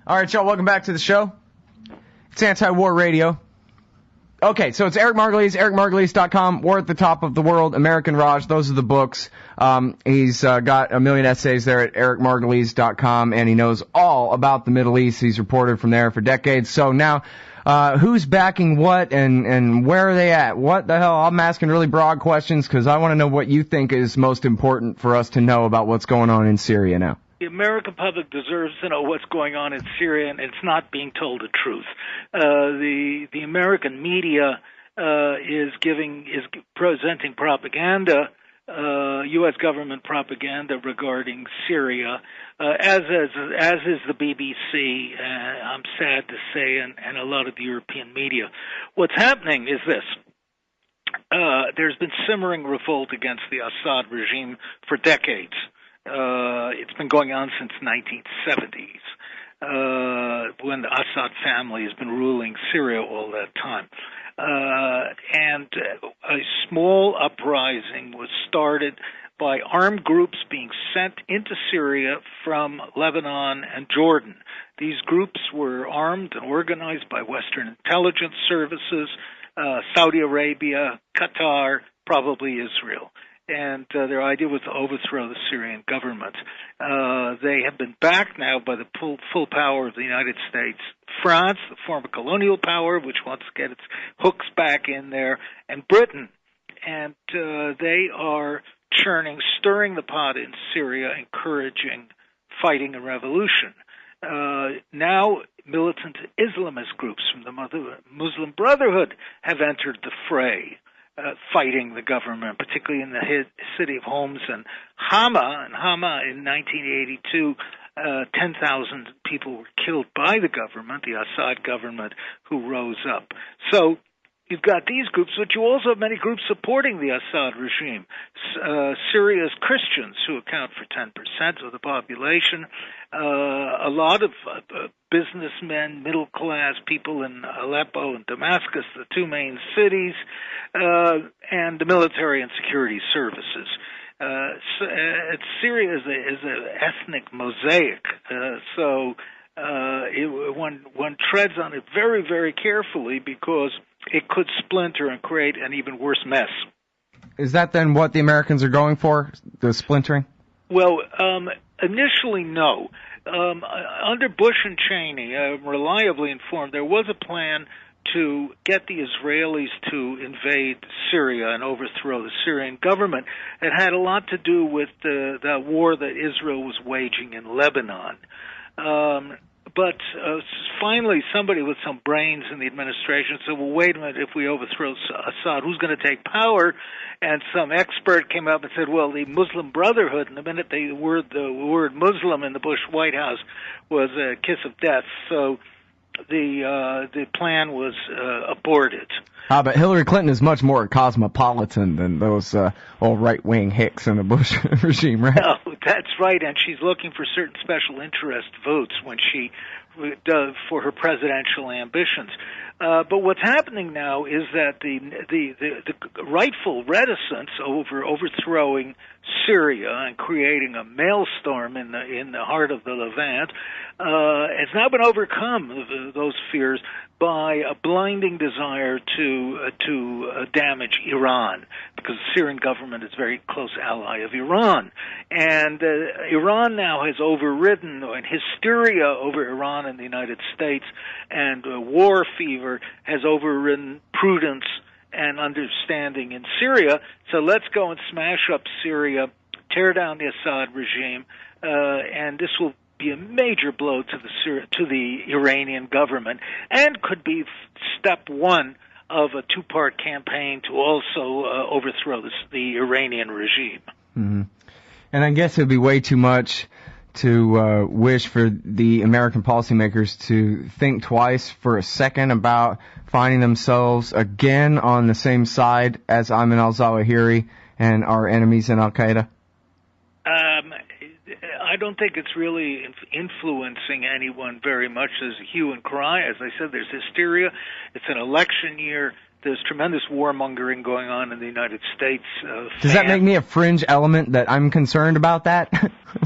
All right, y'all, welcome back to the show. It's Anti-War Radio. Okay, so it's Eric Margolis, ericmargolis.com, War at the Top of the World, American Raj, those are the books. He's got a million essays there at ericmargolis.com, and he knows all about the Middle East. He's reported from there for decades. So now, who's backing what and where are they at? What the hell? I'm asking really broad questions because I want to know what you think is most important for us to know about what's going on in Syria now. The American public deserves to know what's going on in Syria, and it's not being told the truth. The American media is presenting propaganda, U.S. government propaganda regarding Syria, as is the BBC. I'm sad to say, and a lot of the European media. What's happening is this. There's been simmering revolt against the Assad regime for decades. It's been going on since 1970s, when the Assad family has been ruling Syria all that time. And a small uprising was started by armed groups being sent into Syria from Lebanon and Jordan. These groups were armed and organized by Western intelligence services, Saudi Arabia, Qatar, probably Israel. And their idea was to overthrow the Syrian government. They have been backed now by the full power of the United States, France, the former colonial power, which wants to get its hooks back in there, and Britain. And they are stirring the pot in Syria, encouraging fighting and revolution. Now militant Islamist groups from the Muslim Brotherhood have entered the fray. Fighting the government, particularly in the city of Homs and Hama. And Hama in 1982, 10,000 people were killed by the government, the Assad government, who rose up. So you've got these groups, but you also have many groups supporting the Assad regime. Syria's Christians, who account for 10% of the population, a lot of businessmen, middle-class people in Aleppo and Damascus, the two main cities, and the military and security services. Syria is an ethnic mosaic, so one treads on it very, very carefully because it could splinter and create an even worse mess. Is that then what the Americans are going for, the splintering? Well, initially, no. Under Bush and Cheney, I'm reliably informed, there was a plan to get the Israelis to invade Syria and overthrow the Syrian government. It had a lot to do with the war that Israel was waging in Lebanon. But finally, somebody with some brains in the administration said, well, wait a minute, if we overthrow Assad, who's going to take power? And some expert came up and said, well, the Muslim Brotherhood, and the minute the word Muslim in the Bush White House was a kiss of death. So the plan was aborted. But Hillary Clinton is much more cosmopolitan than those old right-wing hicks in the Bush regime, right? No, that's right, and she's looking for certain special interest votes when she does for her presidential ambitions. But what's happening now is that the rightful reticence over overthrowing Syria and creating a maelstrom in the heart of the Levant has now been overcome, those fears, by a blinding desire to damage Iran, because the Syrian government is a very close ally of Iran. And Iran now has overridden, and hysteria over Iran in the United States and war fever has overridden prudence and understanding in Syria. So let's go and smash up Syria, tear down the Assad regime, and this will be a major blow to the Iranian government, and could be step one of a two-part campaign to also overthrow the Iranian regime. Mm-hmm. And I guess it would be way too much to wish for the American policymakers to think twice for a second about finding themselves again on the same side as Ayman al-Zawahri and our enemies in al-Qaeda. I don't think it's really influencing anyone very much. There's a hue and cry. As I said, there's hysteria. It's an election year. There's tremendous warmongering going on in the United States. Does that make me a fringe element that I'm concerned about that?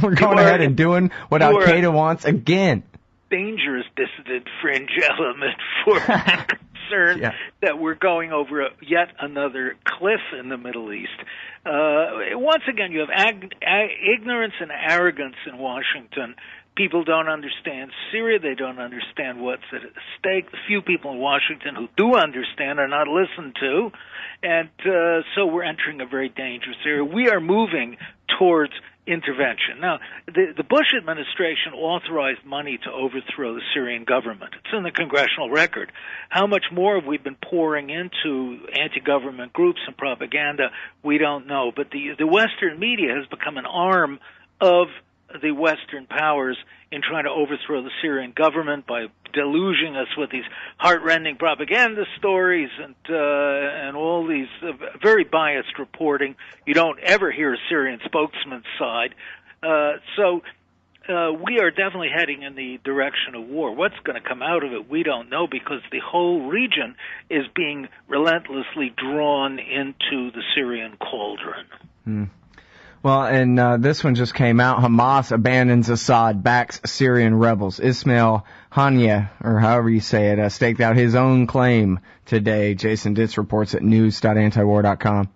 We're going ahead and doing what al-Qaeda wants again. dangerous dissident fringe element for concern that we're going over yet another cliff in the Middle East. Once again, you have ignorance and arrogance in Washington. People don't understand Syria. They don't understand what's at stake. The few people in Washington who do understand are not listened to. And so we're entering a very dangerous area. We are moving towards intervention. Now, the Bush administration authorized money to overthrow the Syrian government. It's in the congressional record. How much more have we been pouring into anti-government groups and propaganda? We don't know. But the Western media has become an arm of the Western powers in trying to overthrow the Syrian government by deluging us with these heartrending propaganda stories and all these very biased reporting. You don't ever hear a Syrian spokesman's side. So we are definitely heading in the direction of war. What's going to come out of it, we don't know, because the whole region is being relentlessly drawn into the Syrian cauldron. Well, and this one just came out. Hamas abandons Assad, backs Syrian rebels. Ismail Haniyeh, or however you say it, staked out his own claim today. Jason Ditz reports at news.antiwar.com.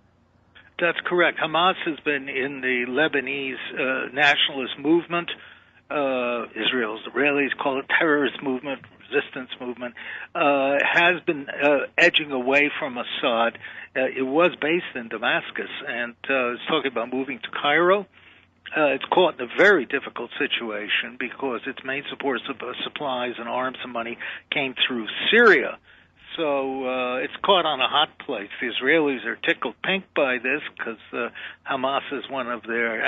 That's correct. Hamas has been in the Lebanese nationalist movement. Israelis call it terrorist movement, resistance movement, has been edging away from Assad. It was based in Damascus, and it's talking about moving to Cairo. It's caught in a very difficult situation because its main source of supplies and arms and money came through Syria. So it's caught on a hot place. The Israelis are tickled pink by this because Hamas is one of their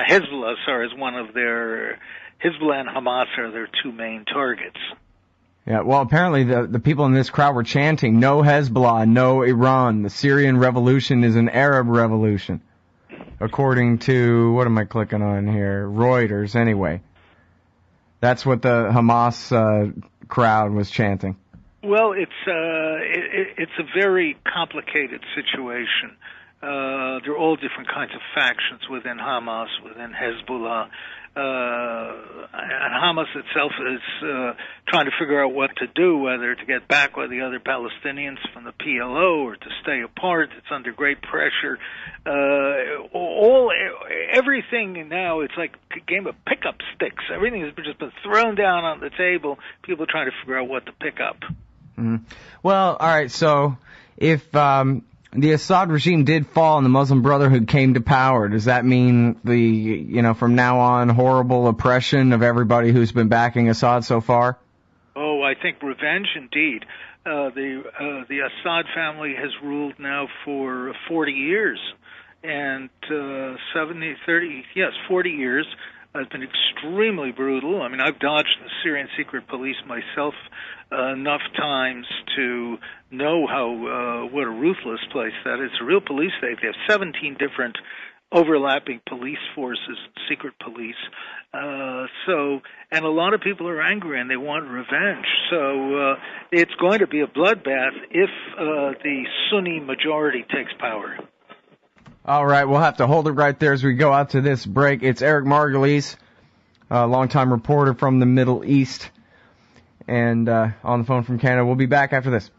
Hezbollah and Hamas are their two main targets. Yeah, well, apparently the people in this crowd were chanting, "No Hezbollah, no Iran. The Syrian revolution is an Arab revolution." According to, what am I clicking on here? Reuters, anyway. That's what the Hamas crowd was chanting. Well, it's a very complicated situation. There are all different kinds of factions within Hamas, within Hezbollah. And Hamas itself is trying to figure out what to do, whether to get back with the other Palestinians from the PLO or to stay apart. It's under great pressure. Everything now, it's like a game of pickup sticks. Everything has just been thrown down on the table. People are trying to figure out what to pick up. Mm-hmm. Well, all right, so if the Assad regime did fall and the Muslim Brotherhood came to power, does that mean from now on, horrible oppression of everybody who's been backing Assad so far? Oh, I think revenge indeed. The Assad family has ruled now for 40 years, and 40 years. Has been extremely brutal. I mean, I've dodged the Syrian secret police myself enough times to know what a ruthless place that is. It's a real police state. They have 17 different overlapping police forces, secret police. And a lot of people are angry and they want revenge. So it's going to be a bloodbath if the Sunni majority takes power. All right, we'll have to hold it right there as we go out to this break. It's Eric Margolis, a longtime reporter from the Middle East, and on the phone from Canada. We'll be back after this.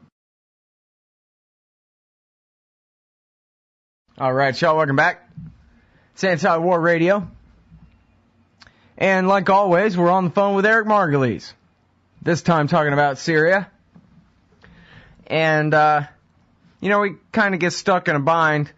All right, y'all, welcome back. It's Anti-War Radio. And like always, we're on the phone with Eric Margolis, this time talking about Syria. And, we kind of get stuck in a bind.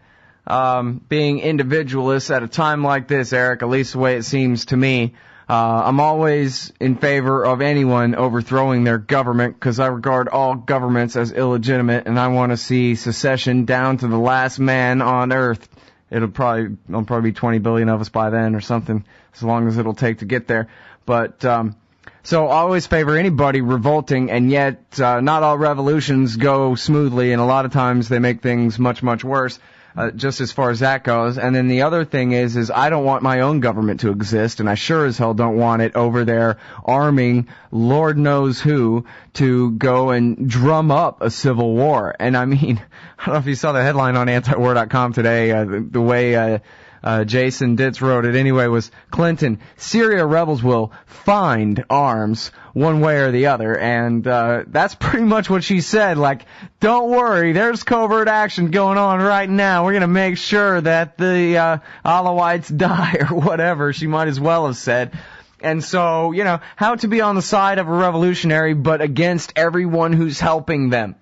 Being individualist at a time like this, Eric, at least the way it seems to me. I'm always in favor of anyone overthrowing their government because I regard all governments as illegitimate, and I want to see secession down to the last man on earth. There'll probably be 20 billion of us by then or something, as long as it'll take to get there. But so I always favor anybody revolting, and yet not all revolutions go smoothly, and a lot of times they make things much, much worse. Just as far as that goes. And then the other thing is I don't want my own government to exist, and I sure as hell don't want it over there arming Lord knows who to go and drum up a civil war. And I mean, I don't know if you saw the headline on antiwar.com today, the way Jason Ditz wrote it anyway, was Clinton, Syria rebels will find arms one way or the other. And that's pretty much what she said. Like, don't worry, there's covert action going on right now. We're going to make sure that the Alawites die or whatever she might as well have said. And so, you know, how to be on the side of a revolutionary but against everyone who's helping them.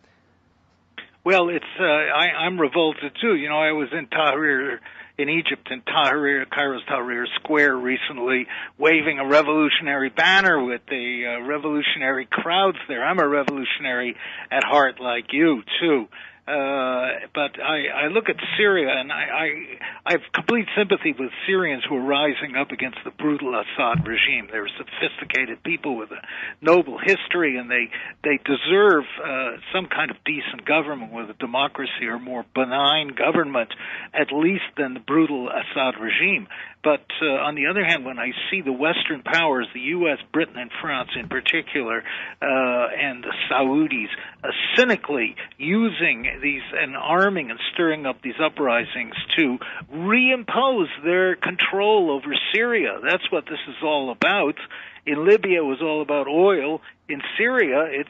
Well, I'm revolted too. You know, I was in Tahrir, in Egypt, in Tahrir, Cairo's Tahrir Square recently, waving a revolutionary banner with the revolutionary crowds there. I'm a revolutionary at heart like you too. But I look at Syria, and I have complete sympathy with Syrians who are rising up against the brutal Assad regime. They're sophisticated people with a noble history, and they deserve some kind of decent government with a democracy or more benign government, at least than the brutal Assad regime. But on the other hand, when I see the Western powers, the U.S., Britain, and France in particular, and the Saudis, cynically using these and arming and stirring up these uprisings to reimpose their control over Syria. That's what this is all about. In Libya, it was all about oil. In Syria,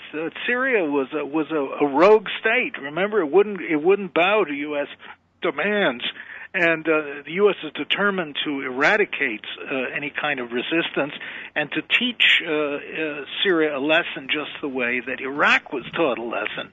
Syria was a rogue state. Remember, it wouldn't bow to U.S. demands. And the U.S. is determined to eradicate any kind of resistance and to teach Syria a lesson just the way that Iraq was taught a lesson.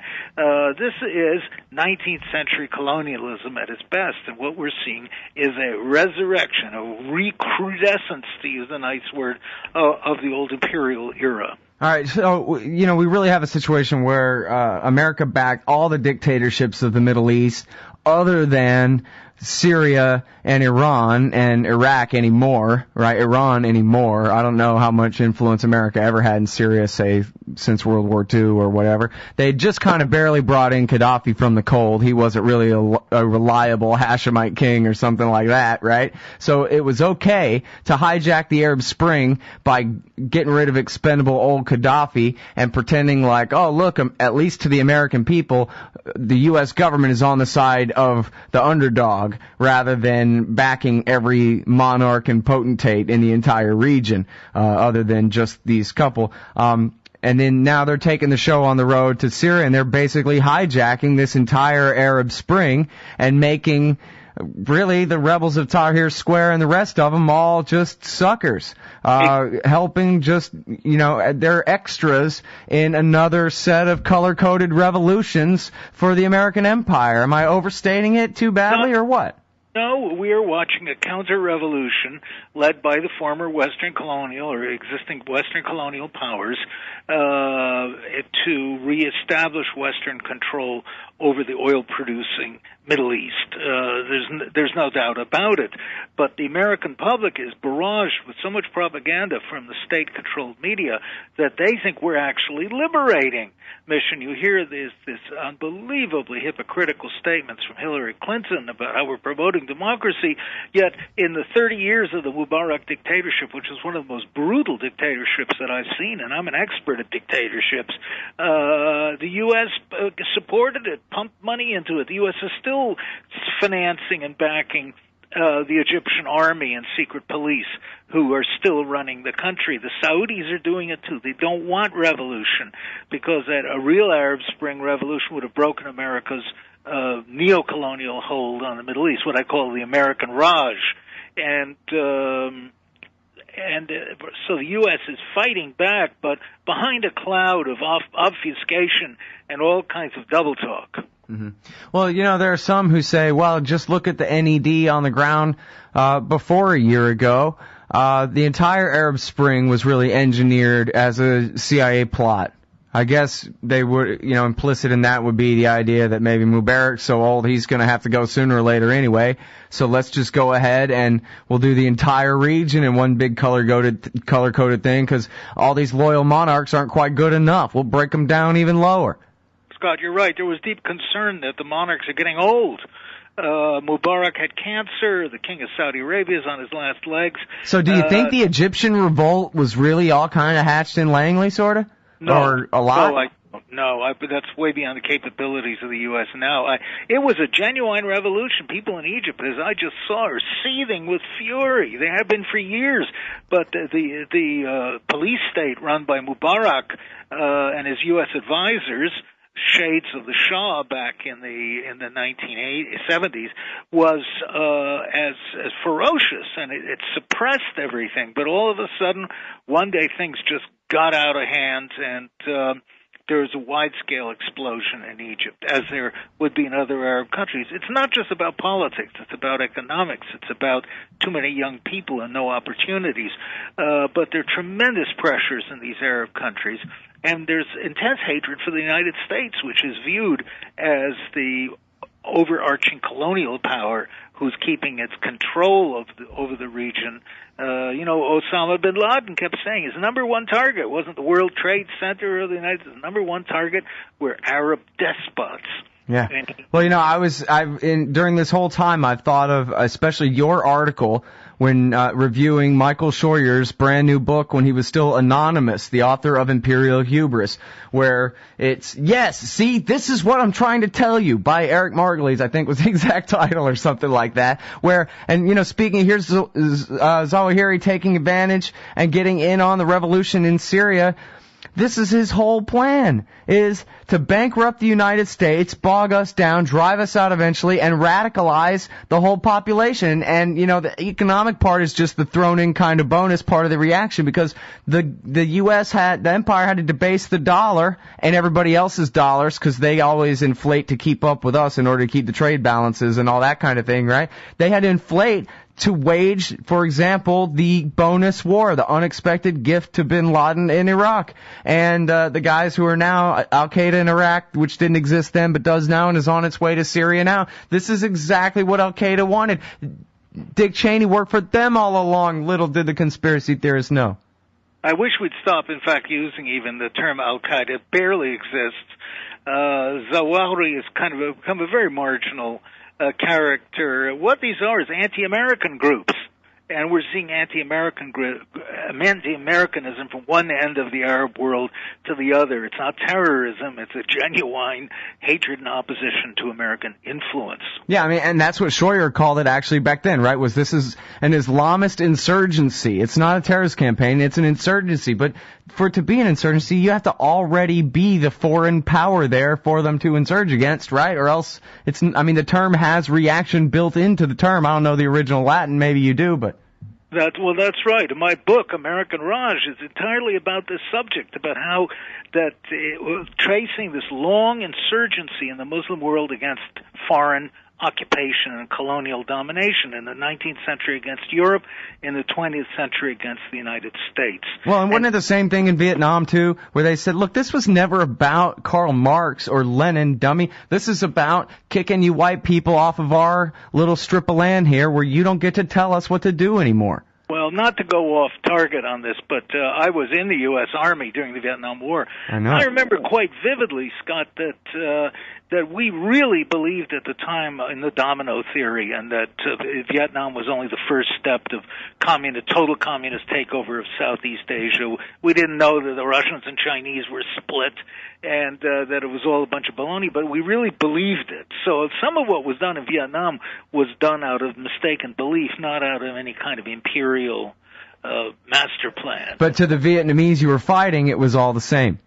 This is 19th century colonialism at its best, and what we're seeing is a resurrection, a recrudescence, to use a nice word, of the old imperial era. All right, so, you know, we really have a situation where America backed all the dictatorships of the Middle East other than Syria and Iran and Iraq anymore, right? Iran anymore. I don't know how much influence America ever had in Syria, say, since World War II or whatever. They just kind of barely brought in Gaddafi from the cold. He wasn't really a reliable Hashemite king or something like that, right? So it was okay to hijack the Arab Spring by getting rid of expendable old Gaddafi and pretending like, oh, look, at least to the American people, the U.S. government is on the side of the underdog rather than backing every monarch and potentate in the entire region, other than just these couple. And then now they're taking the show on the road to Syria, and they're basically hijacking this entire Arab Spring and making really the rebels of Tahrir Square and the rest of them all just suckers, helping just, you know, they're extras in another set of color-coded revolutions for the American empire. Am I overstating it too badly or what? No, we are watching a counter-revolution led by the former Western colonial or existing Western colonial powers to reestablish Western control over the oil-producing Middle East. There's no doubt about it. But the American public is barraged with so much propaganda from the state-controlled media that they think we're actually liberating mission. You hear this unbelievably hypocritical statements from Hillary Clinton about how we're promoting democracy, yet in the 30 years of the Mubarak dictatorship, which is one of the most brutal dictatorships that I've seen, and I'm an expert at dictatorships, the U.S. supported it, pumped money into it. The U.S. is still financing and backing the Egyptian army and secret police who are still running the country. The Saudis are doing it too. They don't want revolution because a real Arab Spring revolution would have broken America's neo-colonial hold on the Middle East, what I call the American Raj. And so the U.S. is fighting back, but behind a cloud of obfuscation and all kinds of double talk. Mm-hmm. Well, you know, there are some who say, well, just look at the NED on the ground before a year ago. The entire Arab Spring was really engineered as a CIA plot. I guess they would, you know, implicit in that would be the idea that maybe Mubarak's so old he's going to have to go sooner or later anyway. So let's just go ahead and we'll do the entire region in one big color-coded thing because all these loyal monarchs aren't quite good enough. We'll break them down even lower. Scott, you're right. There was deep concern that the monarchs are getting old. Mubarak had cancer. The king of Saudi Arabia is on his last legs. So do you think the Egyptian revolt was really all kind of hatched in Langley, sort of? No. Or a lot? but that's way beyond the capabilities of the U.S. now. It was a genuine revolution. People in Egypt, as I just saw, are seething with fury. They have been for years. But the police state run by Mubarak and his U.S. advisors, shades of the Shah back in the 1970s, was as ferocious, and it suppressed everything. But all of a sudden, one day things just got out of hand, and there was a wide-scale explosion in Egypt, as there would be in other Arab countries. It's not just about politics. It's about economics. It's about too many young people and no opportunities. But there are tremendous pressures in these Arab countries, and there's intense hatred for the United States, which is viewed as the overarching colonial power who's keeping its control over the region. Osama bin Laden kept saying his number one target wasn't the World Trade Center of the United States. The number one target were Arab despots. Yeah. Well, during this whole time, I've thought of especially your article when reviewing Michael Scheuer's brand new book when he was still anonymous, the author of Imperial Hubris, where it's, this is what I'm trying to tell you, by Eric Margolis, I think was the exact title or something like that, where, and speaking, here's al-Zawahri taking advantage and getting in on the revolution in Syria. This is his whole plan, is to bankrupt the United States, bog us down, drive us out eventually, and radicalize the whole population. And, the economic part is just the thrown-in kind of bonus part of the reaction, because the empire had to debase the dollar and everybody else's dollars, because they always inflate to keep up with us in order to keep the trade balances and all that kind of thing, right? They had to inflate to wage, for example, the bonus war, the unexpected gift to bin Laden in Iraq. And the guys who are now al-Qaeda in Iraq, which didn't exist then but does now and is on its way to Syria now. This is exactly what al-Qaeda wanted. Dick Cheney worked for them all along. Little did the conspiracy theorists know. I wish we'd stop, in fact, using even the term al-Qaeda. It barely exists. Zawahri has kind of become a very marginal character. What these are is anti-American groups, and we're seeing anti-Americanism from one end of the Arab world to the other. It's not terrorism, it's a genuine hatred and opposition to American influence. Yeah, and that's what Scheuer called it actually back then, right? This is an Islamist insurgency. It's not a terrorist campaign, it's an insurgency. But for it to be an insurgency, you have to already be the foreign power there for them to insurge against, right? Or else the term has reaction built into the term. I don't know the original Latin, maybe you do, but that's right. My book, American Raj, is entirely about this subject, about how tracing this long insurgency in the Muslim world against foreign occupation and colonial domination in the 19th century against Europe, in the 20th century against the United States. Well, and wasn't it the same thing in Vietnam, too, where they said, look, this was never about Karl Marx or Lenin, dummy. This is about kicking you white people off of our little strip of land here where you don't get to tell us what to do anymore. Well, not to go off target on this, but I was in the U.S. Army during the Vietnam War. I know. I remember quite vividly, Scott, that we really believed at the time in the domino theory, and that Vietnam was only the first step of total communist takeover of Southeast Asia. We didn't know that the Russians and Chinese were split, and that it was all a bunch of baloney, but we really believed it. So some of what was done in Vietnam was done out of mistaken belief, not out of any kind of imperial master plan. But to the Vietnamese you were fighting, it was all the same.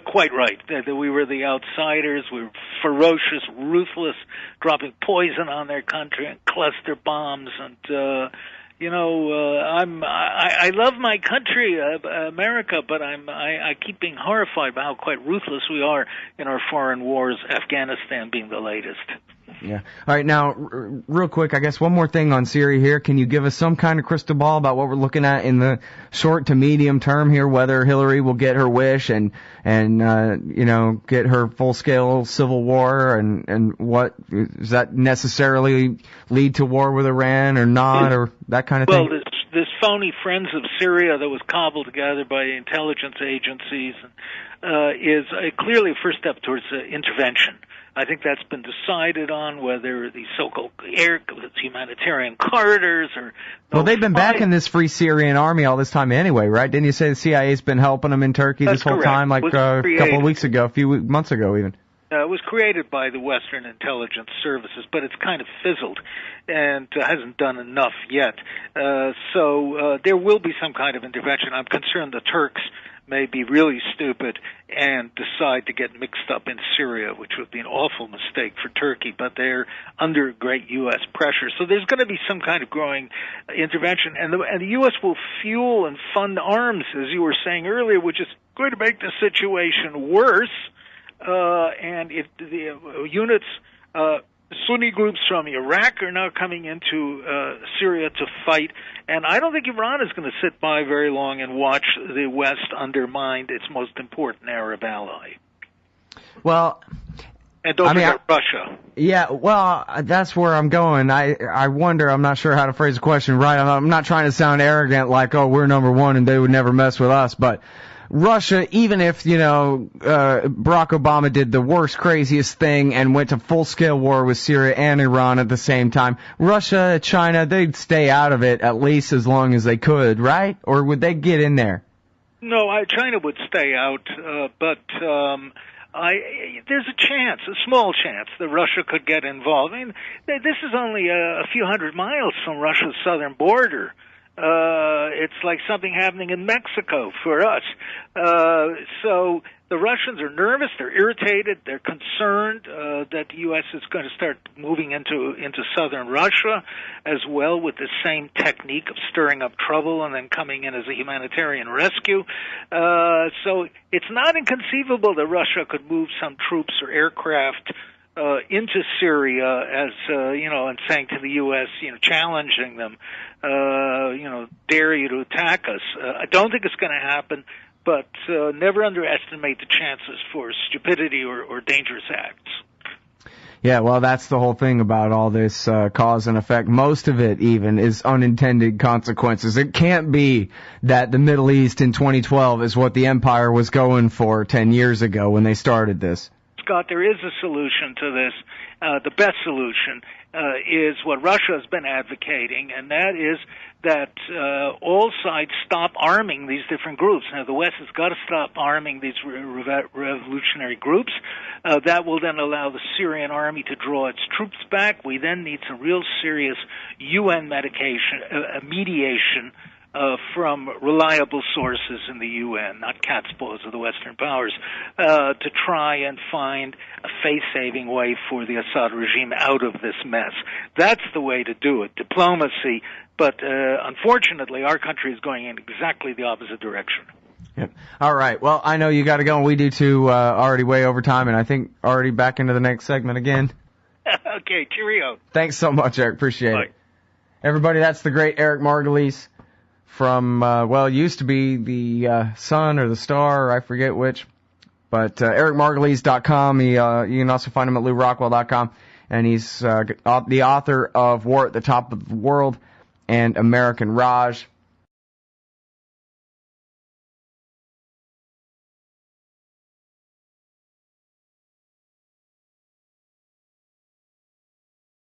Quite right. That we were the outsiders. We were ferocious, ruthless, dropping poison on their country and cluster bombs. And I love my country, America, but I keep being horrified by how quite ruthless we are in our foreign wars. Afghanistan being the latest. Yeah. All right. Now, real quick, I guess one more thing on Syria here. Can you give us some kind of crystal ball about what we're looking at in the short to medium term here? Whether Hillary will get her wish and get her full-scale civil war, and what does that necessarily lead to war with Iran or not, or that kind of thing? Well, this phony Friends of Syria that was cobbled together by intelligence agencies is clearly a first step towards intervention. I think that's been decided on, whether the so-called humanitarian corridors or... Well, they've been backing this Free Syrian Army all this time anyway, right? Didn't you say the CIA's been helping them in Turkey this whole time, like a couple of weeks ago, a few months ago even? It was created by the Western intelligence services, but it's kind of fizzled and hasn't done enough yet. So there will be some kind of intervention. I'm concerned the Turks may be really stupid and decide to get mixed up in Syria, which would be an awful mistake for Turkey, but they're under great U.S. pressure. So there's going to be some kind of growing intervention, and the U.S. will fuel and fund arms, as you were saying earlier, which is going to make the situation worse. And if the units, Sunni groups from Iraq are now coming into Syria to fight, and I don't think Iran is going to sit by very long and watch the West undermine its most important Arab ally. Well, and don't forget Russia. Yeah, well, that's where I'm going. I wonder, I'm not sure how to phrase the question right. I'm not trying to sound arrogant like, oh, we're number one and they would never mess with us, but Russia, even if, Barack Obama did the worst, craziest thing and went to full-scale war with Syria and Iran at the same time, Russia, China, they'd stay out of it at least as long as they could, right? Or would they get in there? No, China would stay out, but there's a chance, a small chance, that Russia could get involved. I mean, this is only a few hundred miles from Russia's southern border. It's like something happening in Mexico for us. So the Russians are nervous, they're irritated, they're concerned that the U.S. is going to start moving into southern Russia as well with the same technique of stirring up trouble and then coming in as a humanitarian rescue. So it's not inconceivable that Russia could move some troops or aircraft into Syria as, and saying to the U.S., challenging them, dare you to attack us. I don't think it's going to happen, but never underestimate the chances for stupidity or dangerous acts. Yeah, well, that's the whole thing about all this cause and effect. Most of it, even, is unintended consequences. It can't be that the Middle East in 2012 is what the empire was going for 10 years ago when they started this. Scott, there is a solution to this. The best solution is what Russia has been advocating, and that is that all sides stop arming these different groups. Now, the West has got to stop arming these revolutionary groups. That will then allow the Syrian army to draw its troops back. We then need some real serious UN mediation from reliable sources in the UN, not cat's paws of the Western powers, to try and find a face-saving way for the Assad regime out of this mess. That's the way to do it, diplomacy. But unfortunately, our country is going in exactly the opposite direction. Yep. All right. Well, I know you got to go, and we do too. Already way over time, and I think already back into the next segment again. Okay. Cheerio. Thanks so much, Eric. Appreciate it. Everybody, that's the great Eric Margolis from, used to be the Sun or the Star, or I forget which. But ericmargolis.com. You can also find him at LouRockwell.com. And he's the author of War at the Top of the World and American Raj.